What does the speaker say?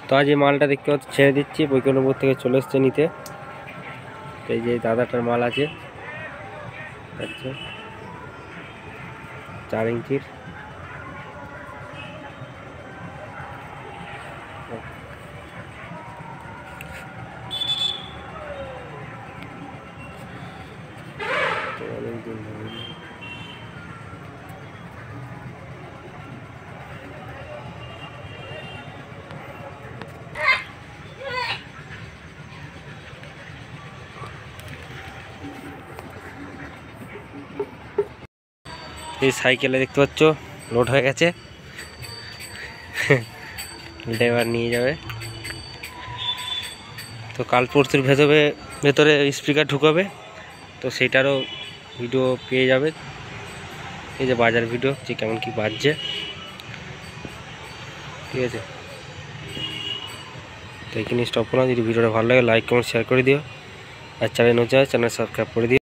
তো আজ এই মালটা দেখতে পাচ্ছি ছেড়ে দিচ্ছি, বৈকুণ্ঠপুর থেকে চলে এসছে নিতে। এই যে দাদাটার মাল আছে, আচ্ছা 4 ইঞ্চির। এই সাইকেলে দেখতে পাচ্ছ লোড হয়ে গেছে, ড্রাইভার নিয়ে যাবে। তো কাল পরশুর ভেতরে স্পিকার ঢুকাবে, তো সেটারও ভিডিও পেয়ে যাবে। এই যে বাজার ভিডিও, যে কেমন কি বাজছে, ঠিক আছে। তো এখানে স্টপ করলাম। যদি ভিডিওটা ভালো লাগে লাইক কমেন্ট শেয়ার করে দিও, আর চ্যানেল নতুন চ্যানেল সাবস্ক্রাইব করে দিও।